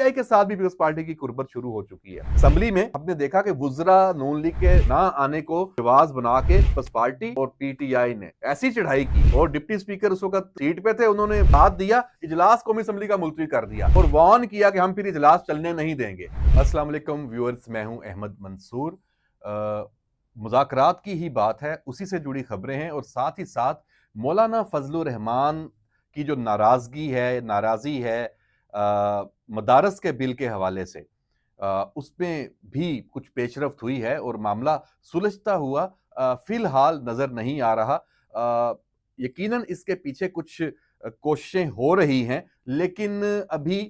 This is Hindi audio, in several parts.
पीटीआई के साथ भी पीपल्स पार्टी की कुर्बत शुरू हो चुकी है। असेंबली में हमने देखा कि वुजरा नून लीग के ना आने को रिवाज बना के पीपल्स पार्टी और पीटीआई ने ऐसी चढ़ाई की और डिप्टी स्पीकर उस वक्त सीट पे थे, उन्होंने साथ दिया, इजलास कौमी असेंबली का मुलतवी कर दिया और वार्न किया कि हम फिर इजलास चलने नहीं देंगे। अस्सलाम वालेकुम व्यूअर्स, मैं हूं अहमद मंसूर। मुज़ाकरात की ही बात है, उसी से जुड़ी खबरें हैं और साथ ही साथ मौलाना फजलुर रहमान की जो नाराज़ी है मदारस के बिल के हवाले से, उसमें भी कुछ पेशरफ्त हुई है और मामला सुलझता हुआ फिलहाल नज़र नहीं आ रहा। यकीनन इसके पीछे कुछ कोशिशें हो रही हैं, लेकिन अभी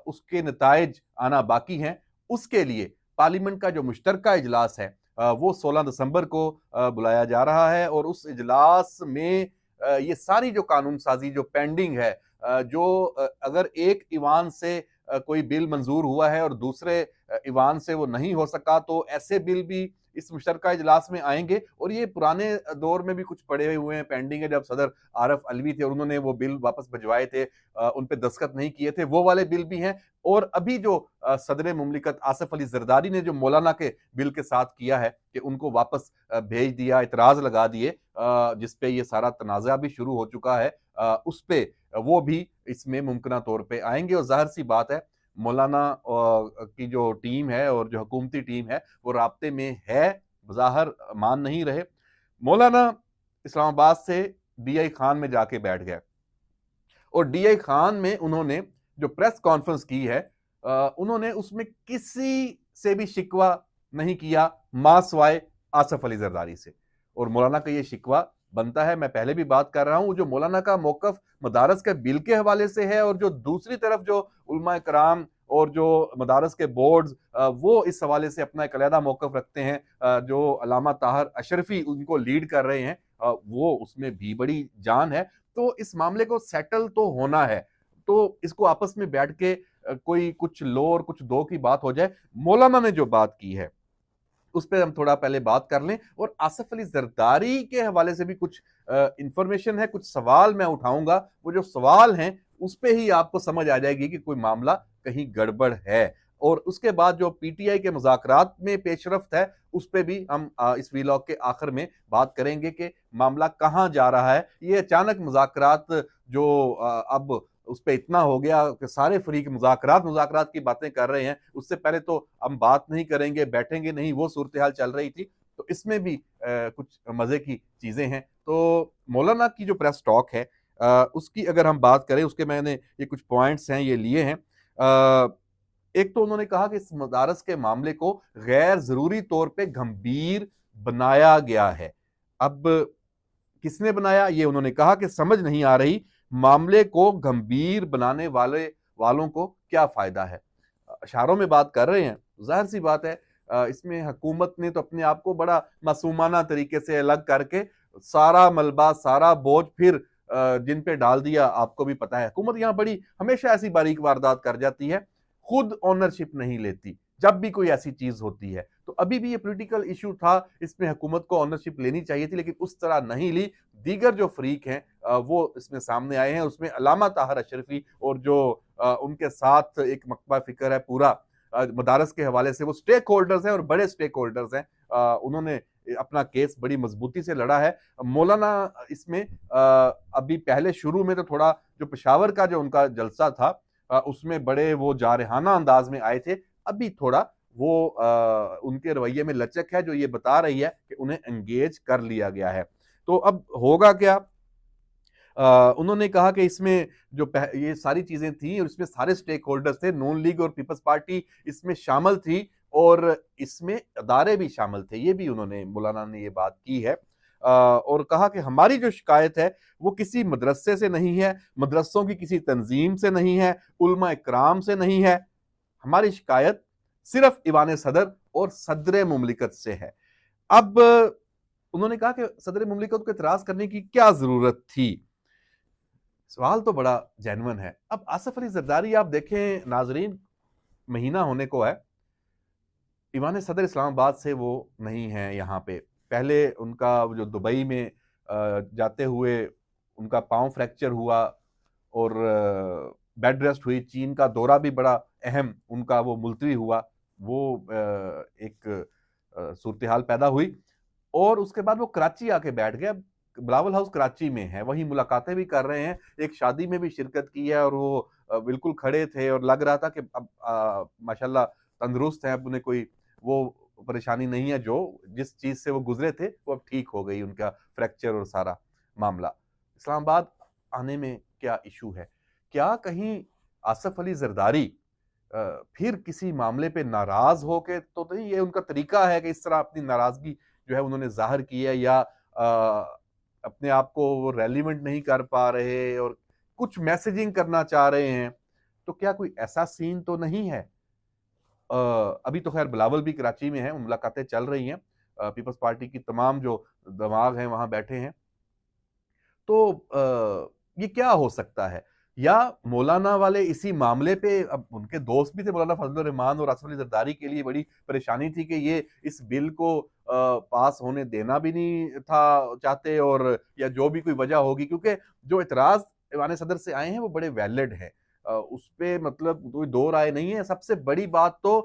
उसके नताइज आना बाकी हैं। उसके लिए पार्लियामेंट का जो मुश्तरका इजलास है वो 16 दिसंबर को बुलाया जा रहा है और उस इजलास में ये सारी जो कानून साजी जो पेंडिंग है, अगर एक ईवान से कोई बिल मंजूर हुआ है और दूसरे ईवान से वो नहीं हो सका, तो ऐसे बिल भी इस मुश्तरका इजलास में आएंगे। और ये पुराने दौर में भी कुछ पड़े हुए हैं, पेंडिंग है। जब सदर आरफ अलवी थे और उन्होंने वो बिल वापस भिजवाए थे, उन पे दस्तखत नहीं किए थे, वो वाले बिल भी हैं। और अभी जो सदर मुमलिकत आसिफ अली जरदारी ने जो मौलाना के बिल के साथ किया है कि उनको वापस भेज दिया, इतराज लगा दिए, जिसपे ये सारा तनाज़ा भी शुरू हो चुका है, उस पे वो भी इसमें मुमकिन तौर पे आएंगे। और जाहिर सी बात है, मौलाना की जो टीम है और जो हुकूमती टीम है वो राब्ते में है, ज़ाहिर मान नहीं रहे। मौलाना इस्लामाबाद से डीआई खान में जाके बैठ गए और डीआई खान में उन्होंने जो प्रेस कॉन्फ्रेंस की है, उन्होंने उसमें किसी से भी शिकवा नहीं किया मां सवाए आसिफ अली जरदारी से। और मौलाना का ये शिकवा बनता है, मैं पहले भी बात कर रहा हूं, जो मौलाना का मौकफ मदारस के बिल के हवाले से है और जो दूसरी तरफ जो उलमा कराम और जो मदारस के बोर्ड्स वो इस हवाले से अपना एक अलहदा मौकफ रखते हैं, जो अलामा ताहर अशरफी उनको लीड कर रहे हैं, वो उसमें भी बड़ी जान है। तो इस मामले को सेटल तो होना है, तो इसको आपस में बैठ के कोई कुछ लो और कुछ दो की बात हो जाए। मौलाना ने जो बात की है उस पर हम थोड़ा पहले बात कर लें और आसिफ अली जरदारी के हवाले से भी कुछ इंफॉर्मेशन है, कुछ सवाल मैं उठाऊंगा। वो जो सवाल हैं उस पे ही आपको समझ आ जाएगी कि कोई मामला कहीं गड़बड़ है। और उसके बाद जो पीटीआई के मुज़ाकरात में पेशरफ्त है उस पे भी हम इस वीलॉग के आखिर में बात करेंगे कि मामला कहां जा रहा है। ये अचानक मुज़ाकरात जो अब उस पर इतना हो गया कि सारे फरीक मुज़ाकरात की बातें कर रहे हैं, उससे पहले तो हम बात नहीं करेंगे, बैठेंगे नहीं, वो सूरत हाल चल रही थी। तो इसमें भी कुछ मजे की चीजें हैं। तो मौलाना की जो प्रेस टॉक है, उसकी अगर हम बात करें, उसके मैंने ये कुछ पॉइंट्स हैं ये लिए हैं। एक तो उन्होंने कहा कि इस मदारस के मामले को गैर जरूरी तौर पे गंभीर बनाया गया है। अब किसने बनाया, ये उन्होंने कहा कि समझ नहीं आ रही मामले को गंभीर बनाने वालों को क्या फायदा है। इशारों में बात कर रहे हैं, जाहिर सी बात है, इसमें हुकूमत ने तो अपने आप को बड़ा मासूमाना तरीके से अलग करके सारा मलबा सारा बोझ फिर जिन पे डाल दिया। आपको भी पता है हुकूमत यहाँ बड़ी हमेशा ऐसी बारीक वारदात कर जाती है, खुद ओनरशिप नहीं लेती जब भी कोई ऐसी चीज होती है। तो अभी भी ये पॉलिटिकल इशू था, इसमें हुकूमत को ओनरशिप लेनी चाहिए थी, लेकिन उस तरह नहीं ली। दीगर जो फरीक हैं वो इसमें सामने आए हैं, उसमें अलामा ताहर अशरफी और जो उनके साथ एक मकबा फिक्र है पूरा मदारस के हवाले से, वो स्टेक होल्डर्स हैं और बड़े स्टेक होल्डर्स हैं। उन्होंने अपना केस बड़ी मजबूती से लड़ा है। मौलाना इसमें अभी पहले शुरू में तो थोड़ा जो पेशावर का जो उनका जलसा था उसमें बड़े वो जारहाना अंदाज में आए थे। अभी थोड़ा वो उनके रवैये में लचक है, जो ये बता रही है कि उन्हें एंगेज कर लिया गया है। तो अब होगा क्या, उन्होंने कहा कि इसमें जो ये सारी चीजें थी और इसमें सारे स्टेक होल्डर्स थे, नून लीग और पीपल्स पार्टी इसमें शामिल थी और इसमें अदारे भी शामिल थे। ये भी उन्होंने मौलाना ने ये बात की है और कहा कि हमारी जो शिकायत है वो किसी मदरसे से नहीं है, मदरसों की किसी तंजीम से नहीं है, उलमा इकराम से नहीं है। हमारी शिकायत सिर्फ ईवान सदर और सदर मुमलिकत से है। अब उन्होंने कहा कि सदर मुमलिकत को इतराज करने की क्या जरूरत थी। सवाल तो बड़ा जेन्युइन है। अब आसिफ अली जरदारी आप देखें नाजरीन, महीना होने को है, ईवान सदर इस्लामाबाद से वो नहीं है यहाँ पे। पहले उनका जो दुबई में जाते हुए उनका पाँव फ्रैक्चर हुआ और बेड रेस्ट हुई, चीन का दौरा भी बड़ा अहम उनका वो मुलतवी हुआ, वो एक सूरत हाल पैदा हुई और उसके बाद वो कराची आके बैठ गया। बिलावल हाउस कराची में है, वहीं मुलाकातें भी कर रहे हैं, एक शादी में भी शिरकत की है और वो बिल्कुल खड़े थे और लग रहा था कि अब माशाल्लाह तंदुरुस्त है, अब उन्हें कोई वो परेशानी नहीं है, जो जिस चीज़ से वो गुजरे थे वो अब ठीक हो गई, उनका फ्रैक्चर और सारा मामला। इस्लामाबाद आने में क्या इशू है? क्या कहीं आसिफ अली जरदारी फिर किसी मामले पे नाराज होके तो नहीं, ये उनका तरीका है कि इस तरह अपनी नाराजगी जो है उन्होंने जाहिर की है, या अपने आप को वो रेलिवेंट नहीं कर पा रहे और कुछ मैसेजिंग करना चाह रहे हैं, तो क्या कोई ऐसा सीन तो नहीं है? अभी तो खैर बिलावल भी कराची में है, मुलाकातें चल रही हैं, पीपल्स पार्टी की तमाम जो दमाग हैं वहां बैठे हैं, तो ये क्या हो सकता है? या मौलाना वाले इसी मामले पे, अब उनके दोस्त भी थे मौलाना फजलुर रहमान और आसिफ अली जरदारी, के लिए बड़ी परेशानी थी कि ये इस बिल को पास होने देना भी नहीं था चाहते, और या जो भी कोई वजह होगी, क्योंकि जो इतराज ईवान सदर से आए हैं वो बड़े वैलिड हैं, उस पे मतलब कोई दो राय नहीं है। सबसे बड़ी बात तो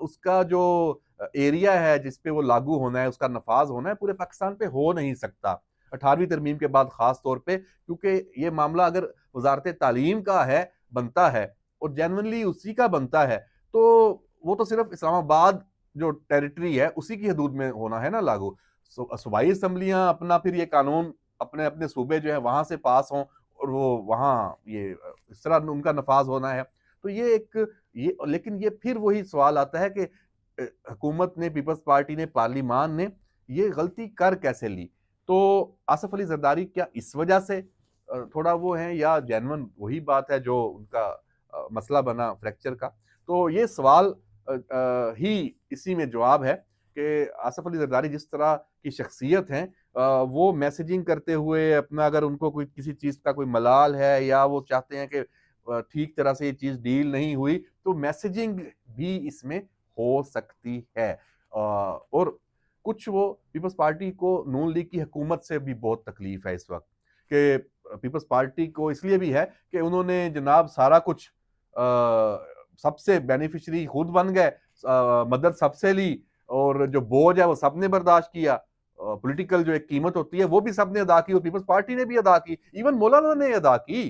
उसका जो एरिया है जिसपे वो लागू होना है, उसका नफाज होना है, पूरे पाकिस्तान पे हो नहीं सकता 18वीं तरमीम के बाद, खास तौर पे क्योंकि ये मामला अगर वजारत तालीम का है, बनता है और जेन्युइनली उसी का बनता है, तो वो तो सिर्फ इस्लामाबाद जो टेरिटरी है उसी की हदूद में होना है ना लागू। सूबाई असम्बलियां अपना फिर ये कानून अपने अपने सूबे जो है वहां से पास हों और वो वहां ये इस तरह उनका नफाज होना है, तो ये एक ये, लेकिन ये फिर वही सवाल आता है कि हुकूमत ने, पीपल्स पार्टी ने, पार्लिमान ने ये गलती कर कैसे ली? तो आसिफ अली जरदारी क्या इस वजह से थोड़ा वो है, या जेन्युइन वही बात है जो उनका मसला बना फ्रैक्चर का? तो ये सवाल ही इसी में जवाब है कि आसिफ अली जरदारी जिस तरह की शख्सियत हैं, वो मैसेजिंग करते हुए अपना, अगर उनको कोई किसी चीज़ का कोई मलाल है या वो चाहते हैं कि ठीक तरह से ये चीज़ डील नहीं हुई, तो मैसेजिंग भी इसमें हो सकती है। और कुछ वो पीपल्स पार्टी को, नून लीग की हुकूमत से भी बहुत तकलीफ है इस वक्त, कि पीपल्स पार्टी को इसलिए भी है कि उन्होंने जनाब सारा कुछ सबसे बेनिफिशरी खुद बन गए, मदद सबसे ली और जो बोझ है वो सबने बर्दाश्त किया, पॉलिटिकल जो एक कीमत होती है वो भी सबने अदा की और पीपल्स पार्टी ने भी अदा की, इवन मौलाना ने अदा की।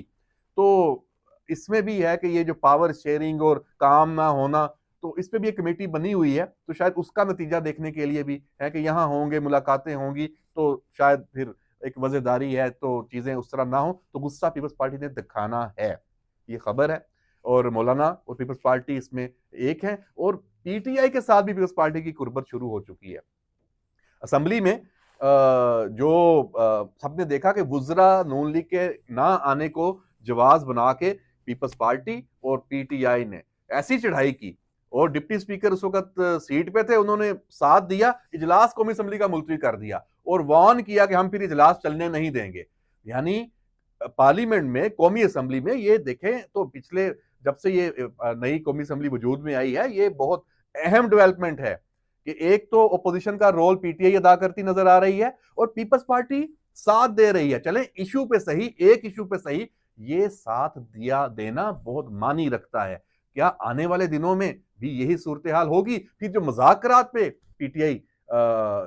तो इसमें भी है कि ये जो पावर शेयरिंग और काम ना होना, तो इस पे भी एक कमेटी बनी हुई है, तो शायद उसका नतीजा देखने के लिए भी है कि यहाँ होंगे, मुलाकातें होंगी, तो शायद फिर एक वजहदारी है, तो चीजें उस तरह ना हो, तो गुस्सा पीपल्स पार्टी ने दिखाना है, ये खबर है। और मौलाना और पीपल्स पार्टी इसमें एक है, और पीटीआई के साथ भी पीपल्स पार्टी की कुर्बत शुरू हो चुकी है। असेंबली में जो सबने देखा कि वुज़रा नून लीग के ना आने को जवाज बना के पीपल्स पार्टी और पीटीआई ने ऐसी चढ़ाई की, और डिप्टी स्पीकर उस वक्त सीट पे थे, उन्होंने साथ दिया, इजलास कौमी असेंबली का मुलतवी कर दिया और वार्न किया कि हम फिर इजलास चलने नहीं देंगे। यानी पार्लियामेंट में, कौमी असेंबली में, ये देखें तो पिछले जब से ये नई कौमी असेंबली वजूद में आई है, ये बहुत अहम डेवलपमेंट है कि एक तो ओपोजिशन का रोल पीटीआई अदा करती नजर आ रही है और पीपल्स पार्टी साथ दे रही है, चले इशू पे सही, एक इशू पे सही, ये साथ दिया देना बहुत मानी रखता है। क्या आने वाले दिनों में भी यही सूरत हाल होगी? फिर जो मज़ाकरात पे पीटीआई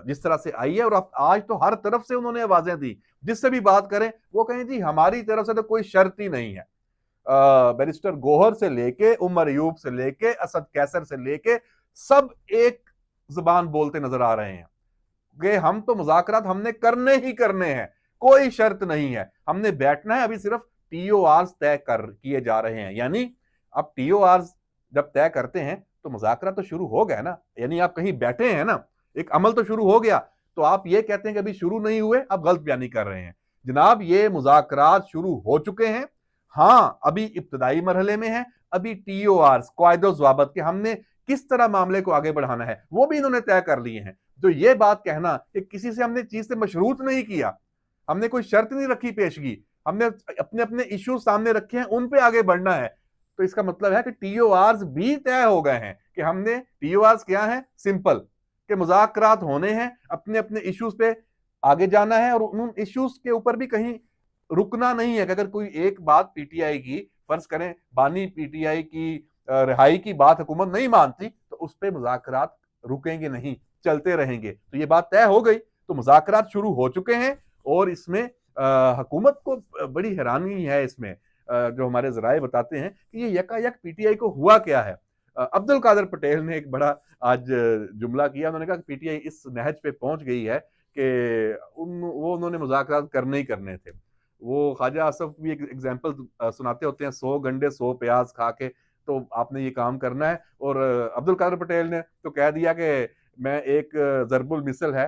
जिस तरह से आई है, और आज तो हर तरफ से उन्होंने आवाजें दी, जिससे भी बात करें वो कहें जी हमारी तरफ से तो कोई शर्त ही नहीं है। बैरिस्टर गोहर से लेके, उमर अयूब से लेके, असद कैसर से लेके, सब एक जुबान बोलते नजर आ रहे हैं कि हम तो मुज़ाकरात हमने करने ही करने हैं, कोई शर्त नहीं है, हमने बैठना है, अभी सिर्फ टीओआर तय कर किए जा रहे हैं। यानी अब टीओआर जब तय करते हैं तो मुज़ाकरात तो शुरू हो गया ना, यानी आप कहीं बैठे हैं ना, एक अमल तो शुरू हो गया, तो आप ये कहते हैं कि अभी शुरू नहीं हुए, अब गलत बयानी कर रहे हैं। जनाब ये मुज़ाकरात शुरू हो चुके हैं, हाँ अभी इब्तदाई मरहले में है, अभी टीओआर कायदो ज़वाबत के हमने किस तरह मामले को आगे बढ़ाना है वो भी इन्होंने तय कर लिए हैं। तो ये बात कहना कि किसी से हमने चीज से मशरूत नहीं किया, हमने कोई शर्त नहीं रखी पेशगी, हमने अपने अपने इश्यू सामने रखे हैं, उन पे आगे बढ़ना है, तो इसका मतलब है कि टीओआर भी तय हो गए हैं कि हमने, टीओआर क्या है, सिंपल, कि मुज़ाकरात होने हैं, अपने अपने इश्यूज पे आगे जाना है और उन इश्यूज के ऊपर भी कहीं रुकना नहीं है कि अगर कोई एक बात पीटीआई की, फर्ज करें बानी पीटीआई की रिहाई की बात हुकूमत नहीं मानती तो उस पर मुज़ाकरात रुकेंगे नहीं, चलते रहेंगे। तो ये बात तय हो गई, तो मुज़ाकरात शुरू हो चुके हैं और इसमें हुकूमत को बड़ी हैरानी है इसमें। जो हमारे ज़राए बताते हैं कि ये यकायक पीटीआई को हुआ क्या है। अब्दुल कादर पटेल ने एक बड़ा आज जुमला किया, उन्होंने कहा कि पीटीआई इस नहज पे पहुंच गई है कि उन्होंने मुज़ाकरात करने ही करने थे। वो ख्वाजा आसफ भी एक एग्जाम्पल सुनाते होते हैं, 100 गंडे 100 प्याज खा के तो आपने ये काम करना है। और अब्दुल कादर पटेल ने तो कह दिया कि मैं एक ज़रबुल मिसल है,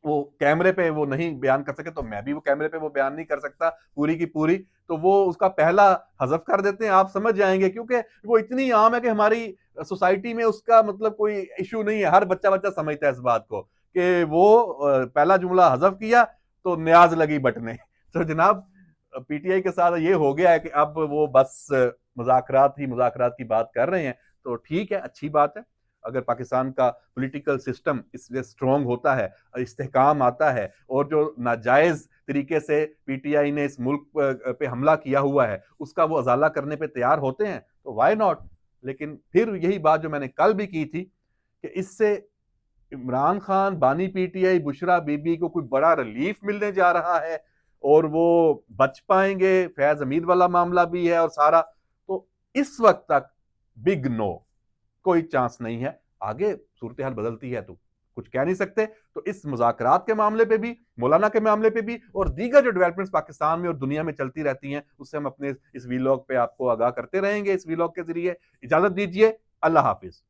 वो कैमरे पे वो नहीं बयान कर सके तो मैं भी वो कैमरे पे वो बयान नहीं कर सकता पूरी की पूरी। तो वो उसका पहला हज़फ कर देते हैं, आप समझ जाएँगे, क्योंकि वो इतनी आम है कि हमारी सोसाइटी में उसका मतलब कोई इश्यू नहीं है। हर बच्चा-बच्चा समझता है इस बात को कि वो पहला जुमला हज़फ किया तो न्याज़ लगी बटने। तो जनाब पीटीआई के साथ ये हो गया है कि अब वो बस मुज़ाकरात की बात कर रहे हैं। तो ठीक है, अच्छी बात है। अगर पाकिस्तान का पॉलिटिकल सिस्टम इसलिए स्ट्रांग होता है, इस्तेहकाम आता है और जो नाजायज़ तरीके से पीटीआई ने इस मुल्क पे हमला किया हुआ है, उसका वो अज़ाला करने पे तैयार होते हैं, तो व्हाई नॉट? लेकिन फिर यही बात जो मैंने कल भी की थी कि इससे इमरान खान, बानी पीटीआई, बुशरा बीबी को कोई बड़ा रिलीफ मिलने जा रहा है और वो बच पाएंगे, फैज़ हमीद वाला मामला भी है और सारा। तो इस वक्त तक बिग नो, कोई चांस नहीं है। आगे सूरत हाल बदलती है तो कुछ कह नहीं सकते। तो इस मुज़ाकरात के मामले पे भी, मौलाना के मामले पे भी और दीगर जो डेवलपमेंट्स पाकिस्तान में और दुनिया में चलती रहती हैं, उससे हम अपने इस वीलॉग पे आपको आगाह करते रहेंगे, इस वीलॉग के ज़रिए। इजाज़त दीजिए, अल्लाह हाफ़िज़।